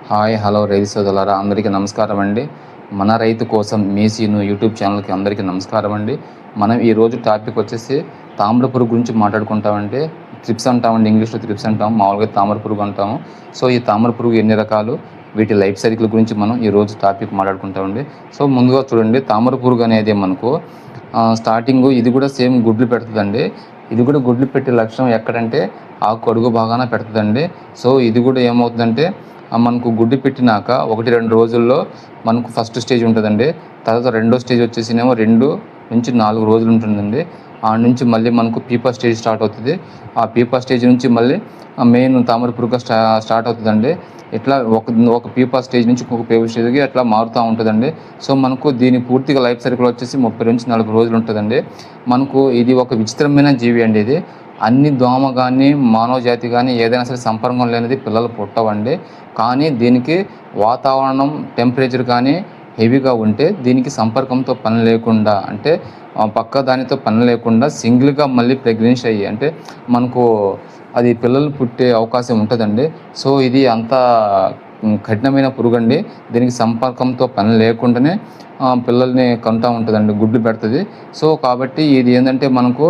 Hi hello రైతు సోదరులారా అందరికీ నమస్కారం అండి. మన రైతు కోసం మీసీను యూట్యూబ్ ఛానల్కి అందరికీ నమస్కారం అండి. మనం ఈరోజు టాపిక్ వచ్చేసి తామర పురుగు గురించి మాట్లాడుకుంటామంటే త్రిప్స్ అంటామండి, ఇంగ్లీష్లో త్రిప్స్ అంటాం, మామూలుగా తామర పురుగు అంటాము. సో ఈ తామర పురుగు ఎన్ని రకాలు, వీటి లైఫ్ సైకిల్ గురించి మనం ఈరోజు టాపిక్ మాట్లాడుకుంటామండి. సో ముందుగా చూడండి, తామర పురుగు అనేది మనకు స్టార్టింగ్ ఇది కూడా సేమ్ గుడ్లు పెడుతుందండి. ఇది కూడా గుడ్లు పెట్టే లక్షణం ఎక్కడంటే ఆకు అడుగు భాగాన పెడుతుందండి. సో ఇది కూడా ఏమవుతుందంటే మనకు గుడ్డు పెట్టినాక 1-2 రోజుల్లో మనకు ఫస్ట్ స్టేజ్ ఉంటుందండి. తర్వాత రెండో స్టేజ్ వచ్చేసినేమో 2 నుంచి 4 రోజులు ఉంటుందండి. ఆ నుంచి మళ్ళీ మనకు పీపా స్టేజ్ స్టార్ట్ అవుతుంది. ఆ పీపా స్టేజ్ నుంచి మళ్ళీ మెయిన్ తామర పురుగు స్టార్ట్ అవుతుందండి. ఇట్లా ఒక పీపా స్టేజ్ నుంచి ఇంకొక పీపా స్టేజ్కి అట్లా మారుతూ ఉంటుందండి. సో మనకు దీని పూర్తిగా లైఫ్ సైకిల్ వచ్చేసి 30 నుంచి 40 రోజులు ఉంటుందండి. మనకు ఇది ఒక విచిత్రమైన జీవి అండి. ఇది అన్ని దోమ కానీ మానవ జాతి కానీ ఏదైనా సరే సంపర్కం లేనిది పిల్లలు పుట్టవండి. కానీ దీనికి వాతావరణం టెంపరేచర్ కానీ హెవీగా ఉంటే దీనికి సంపర్కంతో పని లేకుండా, అంటే పక్క దానితో పని లేకుండా సింగిల్గా మళ్ళీ ప్రెగ్నెన్సీ అయ్యి అంటే మనకు అది పిల్లలు పుట్టే అవకాశం ఉంటుందండి. సో ఇది అంత కఠినమైన పురుగు అండి. దీనికి సంపర్కంతో పని లేకుండానే పిల్లల్ని కంటూ ఉంటుందండి, గుడ్లు పెడుతుంది. సో కాబట్టి ఇది ఏంటంటే మనకు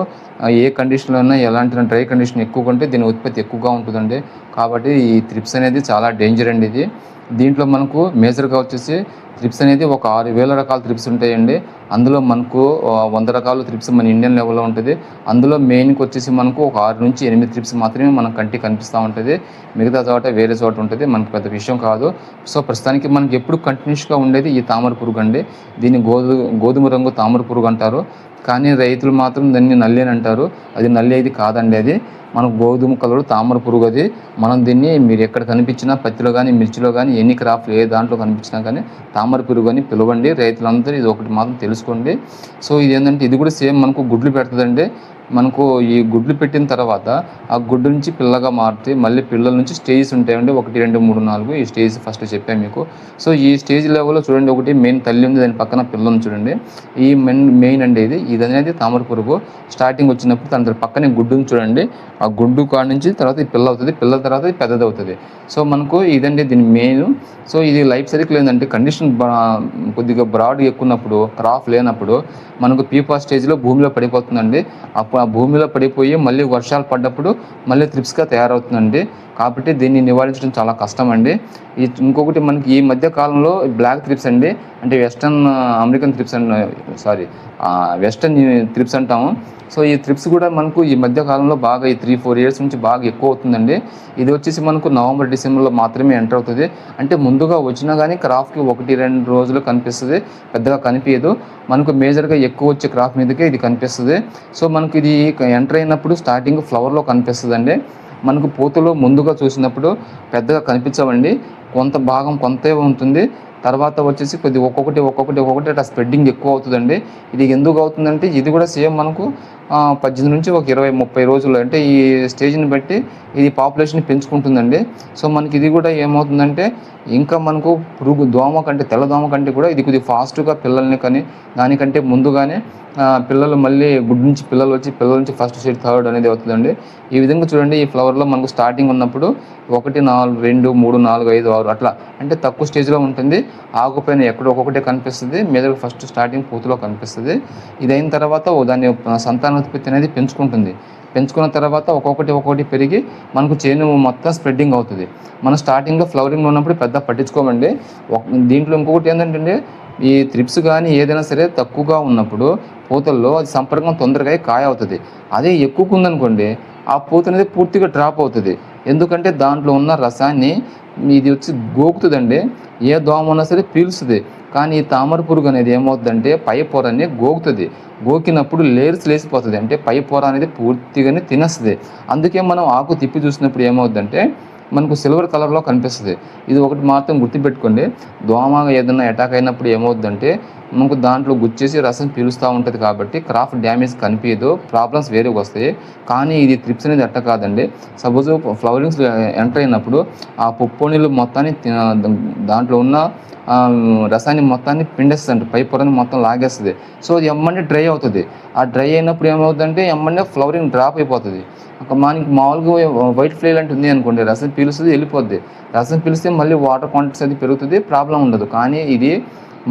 ఏ కండిషన్లో అయినా ఎలాంటి డ్రై కండిషన్ ఎక్కువ ఉంటే దీని ఉత్పత్తి ఎక్కువగా ఉంటుందండి. కాబట్టి ఈ త్రిప్స్ అనేది చాలా డేంజర్ అండి. ఇది దీంట్లో మనకు మేజర్గా వచ్చేసి త్రిప్స్ అనేది ఒక 6,000 రకాల త్రిప్స్ ఉంటాయండి. అందులో మనకు 100 రకాల త్రిప్స్ మన ఇండియన్ లెవెల్లో ఉంటుంది. అందులో మెయిన్కి వచ్చేసి మనకు ఒక 6 నుంచి 8 త్రిప్స్ మాత్రమే మన కంటికి కనిపిస్తూ ఉంటుంది. మిగతా చోట వేరే చోట ఉంటుంది, మనకు పెద్ద విషయం కాదు. సో ప్రస్తుతానికి మనకి ఎప్పుడు కంటిన్యూస్గా ఉండేది ఈ తామర పురుగు అండి. దీన్ని గోధుమ రంగు తామర పురుగు అంటారు. కానీ రైతులు మాత్రం దాన్ని నల్లి అని అంటారు. అది నల్లి అయితే కాదండి, అది మనకు గోధుమ కలర్ తామర పురుగు. అది మనం దీన్ని మీరు ఎక్కడ కనిపించినా పత్తిలో కానీ మిర్చిలో కానీ ఎన్ని క్రాప్లు ఏ దాంట్లో కనిపించినా కానీ తామర పురుగు అని పిలవండి. రైతులందరూ ఇది ఒకటి మాత్రం తెలుసుకోండి. సో ఇది ఏంటంటే ఇది కూడా సేమ్ మనకు గుడ్లు పెడుతుందండి. మనకు ఈ గుడ్లు పెట్టిన తర్వాత ఆ గుడ్డు నుంచి పిల్లగా మారుతాయి. మళ్ళీ పిల్లల నుంచి స్టేజెస్ ఉంటాయండి, 1, 2, 3, 4. ఈ స్టేజ్ ఫస్ట్ చెప్పాను మీకు. సో ఈ స్టేజ్ లెవెల్లో చూడండి, ఒకటి మెయిన్ తల్లి ఉంది, దాని పక్కన పిల్లలను చూడండి. ఈ మెయిన్ అండి ఇది అనేది తామర పురుగు. స్టార్టింగ్ వచ్చినప్పుడు దాని పక్కనే గుడ్డుని చూడండి. ఆ గుడ్డు కాడ నుంచి తర్వాత ఈ పిల్ల అవుతుంది, పిల్ల తర్వాత ఇది పెద్దది అవుతుంది. సో మనకు ఇదండి దీని మెయిన్. సో ఇది లైఫ్ సైకిల్ ఏంటంటే కండిషన్ కొద్దిగా బ్రాడ్ ఎక్కున్నప్పుడు, క్రాప్ లేనప్పుడు మనకు పీపా స్టేజ్లో భూమిలో పడిపోతుందండి. అప్పుడు ఆ భూమిలో పడిపోయి మళ్ళీ వర్షాలు పడ్డప్పుడు మళ్ళీ త్రిప్స్గా తయారవుతుందండి. కాబట్టి దీన్ని నివారించడం చాలా కష్టం అండి. ఇంకొకటి మనకి ఈ మధ్య కాలంలో బ్లాక్ త్రిప్స్ అండి, అంటే అమెరికన్ త్రిప్స్ వెస్టర్న్ త్రిప్స్ అంటాము. సో ఈ త్రిప్స్ కూడా మనకు ఈ మధ్య కాలంలో బాగా ఈ 3-4 ఇయర్స్ నుంచి బాగా ఎక్కువ అవుతుందండి. ఇది వచ్చేసి మనకు నవంబర్ డిసెంబర్లో మాత్రమే ఎంటర్ అవుతుంది. అంటే ముందుగా వచ్చినా కానీ క్రాప్కి 1-2 రోజులు కనిపిస్తుంది, పెద్దగా కనిపించదు. మనకు మేజర్గా ఎక్కువ వచ్చే క్రాప్ మీదకే ఇది కనిపిస్తుంది. సో మనకు ఇది ఎంటర్ అయినప్పుడు స్టార్టింగ్ ఫ్లవర్లో కనిపిస్తుందండి. మనకు పూతలో ముందుగా చూసినప్పుడు పెద్దగా కనిపించవండి, కొంత భాగం కొంతే ఉంటుంది. తర్వాత వచ్చేసి ఒక్కొక్కటి అట్లా స్ప్రెడ్డింగ్ ఎక్కువ అవుతుందండి. ఇది ఎందుకు అవుతుందంటే ఇది కూడా సేమ్ మనకు 18 నుంచి ఒక 20-30 రోజులు, అంటే ఈ స్టేజ్ని బట్టి ఇది పాపులేషన్ పెంచుకుంటుందండి. సో మనకి ఇది కూడా ఏమవుతుందంటే ఇంకా మనకు తెల్ల దోమ కంటే కూడా ఇది కొద్దిగా ఫాస్ట్గా పిల్లల్ని కానీ దానికంటే ముందుగానే పిల్లలు మళ్ళీ గుడ్డు నుంచి పిల్లలు వచ్చి పిల్లల నుంచి ఫస్ట్ స్టేజ్ థర్డ్ అనేది అవుతుందండి. ఈ విధంగా చూడండి, ఈ ఫ్లవర్లో మనకు స్టార్టింగ్ ఉన్నప్పుడు 1, 4, 2, 3, 4, 5, 6 అట్లా, అంటే తక్కువ స్టేజ్లో ఉంటుంది. ఆకుపైన ఎక్కడో ఒక్కొక్కటే కనిపిస్తుంది, మీద ఫస్ట్ స్టార్టింగ్ పూతలో కనిపిస్తుంది. ఇదైన తర్వాత దాని సంతానోత్పత్తి అనేది పెంచుకున్న తర్వాత ఒక్కొక్కటి పెరిగి మనకు చేను మొత్తం స్ప్రెడ్డింగ్ అవుతుంది. మనం స్టార్టింగ్లో ఫ్లవరింగ్లో ఉన్నప్పుడు పెద్ద పట్టించుకోమండి. దీంట్లో ఇంకొకటి ఏంటంటే ఈ త్రిప్స్ కానీ ఏదైనా సరే తక్కువగా ఉన్నప్పుడు పూతల్లో అది సంపర్కం తొందరగా కాయ అవుతుంది. అదే ఎక్కువగా ఉందనుకోండి ఆ పూత అనేది పూర్తిగా డ్రాప్ అవుతుంది. ఎందుకంటే దాంట్లో ఉన్న రసాన్ని ఇది వచ్చి గోకుతుందండి. ఏ దోమ ఉన్నా సరే పీలుస్తుంది. కానీ ఈ తామర పురుగు అనేది ఏమవుతుందంటే పై పొరని గోకుతుంది. గోకినప్పుడు లేసిపోతుంది, అంటే పై పొర అనేది పూర్తిగానే తినేస్తుంది. అందుకే మనం ఆకు తిప్పి చూసినప్పుడు ఏమవుతుందంటే మనకు సిల్వర్ కలర్లో కనిపిస్తుంది. ఇది ఒకటి మాత్రం గుర్తుపెట్టుకోండి. దోమ ఏదైనా అటాక్ అయినప్పుడు ఏమవుతుందంటే మనకు దాంట్లో గుచ్చేసి రసం పీలుస్తూ ఉంటుంది కాబట్టి క్రాప్ డ్యామేజ్ కనిపించదు, ప్రాబ్లమ్స్ వేరేగా వస్తాయి. కానీ ఇది త్రిప్స్ అనేది అట్ట కాదండి. సపోజ్ ఫ్లవరింగ్స్ ఎంటర్ అయినప్పుడు ఆ పుప్పొనిలు మొత్తాన్ని దాంట్లో ఉన్న రసాన్ని మొత్తాన్ని పిండేస్తుంది, పై పొరని మొత్తం లాగేస్తుంది. సో అది ఎమ్మంటే డ్రై అవుతుంది. ఆ డ్రై అయినప్పుడు ఏమవుతుందంటే ఎమ్మంటే ఫ్లవరింగ్ డ్రాప్ అయిపోతుంది. మనకి మామూలుగా వైట్ ఫ్లేల్ అంటే ఉంది అనుకోండి, రసం పీలుస్తుంది, వెళ్ళిపోద్ది. రసం పీలిస్తే మళ్ళీ వాటర్ క్వాంటిటీస్ అది పెరుగుతుంది, ప్రాబ్లం ఉండదు. కానీ ఇది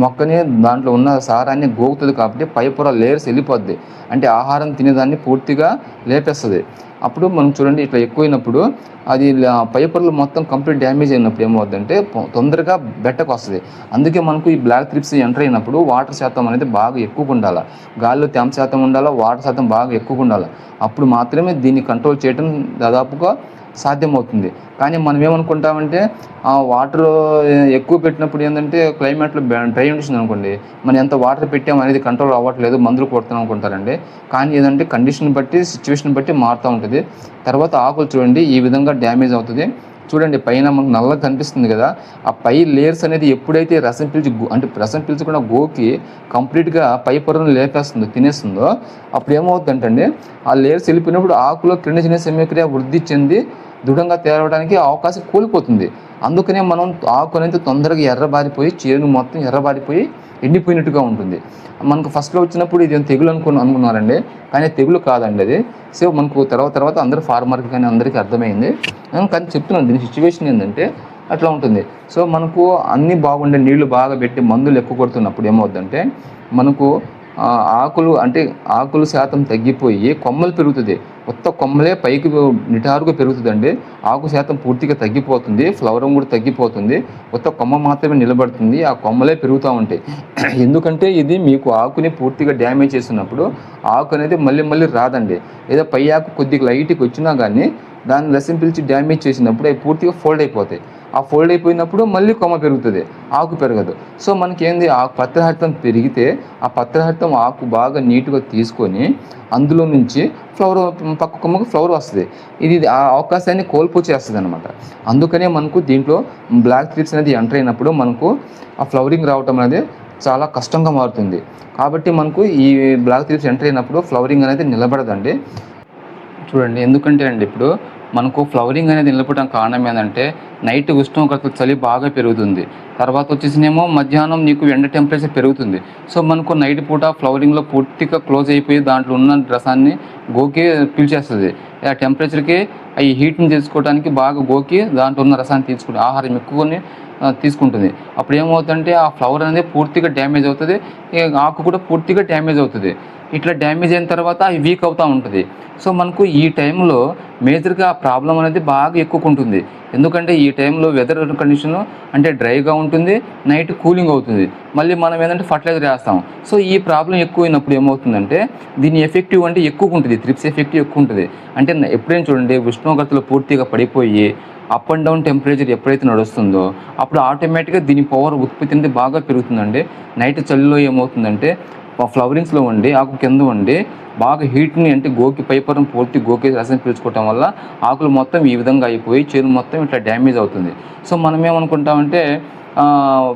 మొక్కని దాంట్లో ఉన్న సారాన్ని గోగుతుంది కాబట్టి పై పొర లేయర్స్ వెళ్ళిపోద్ది, అంటే ఆహారం తినేదాన్ని పూర్తిగా లేపేస్తుంది. అప్పుడు మనం చూడండి ఇట్లా ఎక్కువైనప్పుడు అది పై పొరలు మొత్తం కంప్లీట్ డ్యామేజ్ అయినప్పుడు ఏమవుతుందంటే తొందరగా బెట్టకు వస్తుంది. అందుకే మనకు ఈ బ్లాక్ త్రిప్స్ ఎంటర్ అయినప్పుడు వాటర్ శాతం అనేది బాగా ఎక్కువగా ఉండాలి, గాలిలో తేమ శాతం ఉండాలి, వాటర్ శాతం బాగా ఎక్కువగా ఉండాలి. అప్పుడు మాత్రమే దీన్ని కంట్రోల్ చేయడం దాదాపుగా సాధ్యమవుతుంది. కానీ మనం ఏమనుకుంటామంటే వాటర్ ఎక్కువ పెట్టినప్పుడు ఏంటంటే క్లైమేట్లో డ్రై ఉంటుంది అనుకోండి, మనం ఎంత వాటర్ పెట్టాము అనేది కంట్రోల్ అవ్వట్లేదు, మందులు కొడుతున్నాం అనుకుంటారండి. కానీ ఏదంటే కండిషన్ బట్టి సిచ్యువేషన్ బట్టి మారుతూ ఉంటుంది. తర్వాత ఆకులు చూడండి ఈ విధంగా డ్యామేజ్ అవుతుంది. చూడండి పైన మనకు నల్లగా కనిపిస్తుంది కదా, ఆ పై లేయర్స్ అనేది ఎప్పుడైతే రసం పీల్చి అంటే రసం పీల్చకుండా గోకి కంప్లీట్గా పై పొరను లేపేస్తుందో తినేస్తుందో అప్పుడు ఏమవుతుందంటే ఆ లేయర్స్ వెళ్ళిపోయినప్పుడు ఆకులో క్రింద సమయక్రియ వృద్ధి చెంది దృఢంగా తేరవడానికి అవకాశం కోల్పోతుంది. అందుకనే మనం ఆకు అనేది తొందరగా ఎర్రబారిపోయి చేను మొత్తం ఎర్రబారిపోయి ఎండిపోయినట్టుగా ఉంటుంది. మనకు ఫస్ట్లో వచ్చినప్పుడు ఇది తెగులు అనుకున్నారండి, కానీ తెగులు కాదండి అది. సో మనకు తర్వాత అందరూ ఫార్మర్కి కానీ అందరికీ అర్థమైంది. కానీ చెప్తున్నాను దీని సిచ్యువేషన్ ఏంటంటే అట్లా ఉంటుంది. సో మనకు అన్నీ బాగుండే నీళ్లు బాగా పెట్టి మందులు ఎక్కువ కొడుతున్నప్పుడు ఏమవుతుందంటే మనకు ఆకులు శాతం తగ్గిపోయి కొమ్మలు పెరుగుతుంది, కొత్త కొమ్మలే పైకి నిటారుగా పెరుగుతుందండి. ఆకు శాతం పూర్తిగా తగ్గిపోతుంది, ఫ్లవరం కూడా తగ్గిపోతుంది, కొత్త కొమ్మ మాత్రమే నిలబడుతుంది, ఆ కొమ్మలే పెరుగుతూ ఉంటాయి. ఎందుకంటే ఇది మీకు ఆకుని పూర్తిగా డ్యామేజ్ చేసినప్పుడు ఆకు అనేది మళ్ళీ రాదండి. లేదా పై ఆకు కొద్దిగా లైట్కి వచ్చినా కానీ దాన్ని రసం పిలిచి డ్యామేజ్ చేసినప్పుడు అవి పూర్తిగా ఫోల్డ్ అయిపోతాయి. ఆ ఫోల్డ్ అయిపోయినప్పుడు మళ్ళీ కొమ్మ పెరుగుతుంది, ఆకు పెరగదు. సో మనకేంది ఆ పత్రహరితం పెరిగితే ఆ పత్రహరితం ఆకు బాగా నీట్గా తీసుకొని అందులో నుంచి ఫ్లవర్ పక్క కొమ్మకు ఫ్లవర్ వస్తుంది. ఇది ఆ అవకాశాన్ని కోల్పోచేస్తుంది అనమాట. అందుకనే మనకు దీంట్లో బ్లాక్ త్రిప్స్ అనేది ఎంటర్ అయినప్పుడు మనకు ఆ ఫ్లవరింగ్ రావటం అనేది చాలా కష్టంగా మారుతుంది. కాబట్టి మనకు ఈ బ్లాక్ త్రిప్స్ ఎంటర్ అయినప్పుడు ఫ్లవరింగ్ అనేది నిలబడదండి. చూడండి ఎందుకంటే అండి ఇప్పుడు మనకు ఫ్లవరింగ్ అనేది నిలబడడానికి కారణం ఏంటంటే నైట్ ఉష్ణోగ్రత చలి బాగా పెరుగుతుంది, తర్వాత వచ్చేసినేమో మధ్యాహ్నం నీకు ఎండ టెంపరేచర్ పెరుగుతుంది. సో మనకు నైట్ పూట ఫ్లవరింగ్లో పూర్తిగా క్లోజ్ అయిపోయి దాంట్లో ఉన్న రసాన్ని గోకి పీల్చేస్తుంది. ఆ టెంపరేచర్కి ఈ హీట్ని తీసుకోవడానికి బాగా గోకి దాంట్లో ఉన్న రసాన్ని తీసుకుంటుంది, ఆహారం ఎక్కువని తీసుకుంటుంది. అప్పుడు ఏమవుతుందంటే ఆ ఫ్లవర్ అనేది పూర్తిగా డ్యామేజ్ అవుతుంది, ఆకు కూడా పూర్తిగా డ్యామేజ్ అవుతుంది. ఇట్లా డ్యామేజ్ అయిన తర్వాత అవి వీక్ అవుతూ ఉంటుంది. సో మనకు ఈ టైంలో మేజర్గా ఆ ప్రాబ్లం అనేది బాగా ఎక్కువ ఉంటుంది. ఎందుకంటే ఈ టైంలో వెదర్ కండిషన్ అంటే డ్రైగా ఉంటుంది, నైట్ కూలింగ్ అవుతుంది, మళ్ళీ మనం ఏంటంటే ఫర్టిలైజర్ వేస్తాం. సో ఈ ప్రాబ్లం ఎక్కువైనప్పుడు ఏమవుతుందంటే దీని ఎఫెక్టివ్ అంటే ఎక్కువ ఉంటుంది, త్రిప్స్ ఎఫెక్టివ్ ఎక్కువ ఉంటుంది. అంటే ఎప్పుడైనా చూడండి ఉష్ణోగ్రతలు పూర్తిగా పడిపోయి అప్ అండ్ డౌన్ టెంపరేచర్ ఎప్పుడైతే నడుస్తుందో అప్పుడు ఆటోమేటిక్గా దీని పవర్ ఉత్పత్తి అనేది బాగా పెరుగుతుందండి. నైట్ చలిలో ఏమవుతుందంటే ఫ్లవరింగ్స్లో ఉండి ఆకు కింద ఉండి బాగా హీట్ని అంటే గోకి పైపరం పూర్తి గోకి రసం పీల్చుకోవటం వల్ల ఆకులు మొత్తం ఈ విధంగా అయిపోయి చేను మొత్తం ఇట్లా డ్యామేజ్ అవుతుంది. సో మనం ఏమనుకుంటామంటే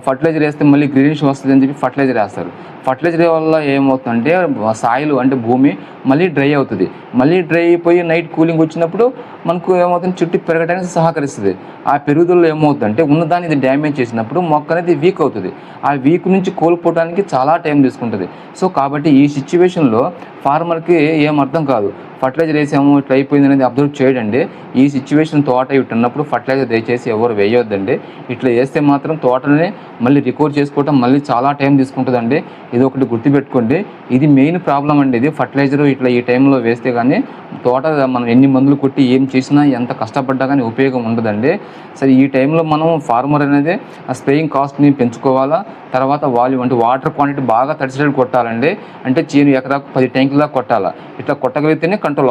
ఫర్టిలైజర్ వేస్తే మళ్ళీ గ్రీనిష్ వస్తుంది అని చెప్పి ఫర్టిలైజర్ వేస్తారు. ఫర్టిలైజర్ వల్ల ఏమవుతుందంటే సాయిల్ అంటే భూమి మళ్ళీ డ్రై అవుతుంది, మళ్ళీ డ్రై అయిపోయి నైట్ కూలింగ్ వచ్చినప్పుడు మనకు ఏమవుతుంది చుట్టూ పెరగడానికి సహకరిస్తుంది. ఆ పెరుగుదలలో ఏమవుతుందంటే ఉన్నదాన్ని ఇది డ్యామేజ్ చేసినప్పుడు మొక్క అనేది వీక్ అవుతుంది, ఆ వీక్ నుంచి కోల్పోవడానికి చాలా టైం తీసుకుంటుంది. సో కాబట్టి ఈ సిచ్యువేషన్లో ఫార్మర్కి ఏం అర్థం కాదు, ఫర్టిలైజర్ వేసాము ఇట్లా అయిపోయింది అనేది అబ్జర్వ్ చేయడండి. ఈ సిచ్యువేషన్ తోట ఇటు ఉన్నప్పుడు ఫర్టిలైజర్ దయచేసి ఎవరు వేయొద్దండి. ఇట్లా వేస్తే మాత్రం తోటని మళ్ళీ రికవర్ చేసుకోవటం మళ్ళీ చాలా టైం తీసుకుంటుందండి. ఇది ఒకటి గుర్తుపెట్టుకోండి, ఇది మెయిన్ ప్రాబ్లం అండి. ఇది ఫర్టిలైజర్ ఇట్లా ఈ టైంలో వేస్తే కానీ తోట మనం ఎన్ని మందులు కొట్టి ఏం చేసినా ఎంత కష్టపడ్డా కానీ ఉపయోగం ఉండదండి. సరే ఈ టైంలో మనం ఫార్మర్ అనేది ఆ స్ప్రేయింగ్ కాస్ట్ని పెంచుకోవాలా, తర్వాత వాల్యూమ్ అంటే వాటర్ క్వాంటిటీ బాగా తడిసేటట్టు కొట్టాలండి. అంటే చేను ఎకరాకు 10 ట్యాంకులా కొట్టాలా, ఇట్లా కొట్టగలిగితేనే కంట్రోల్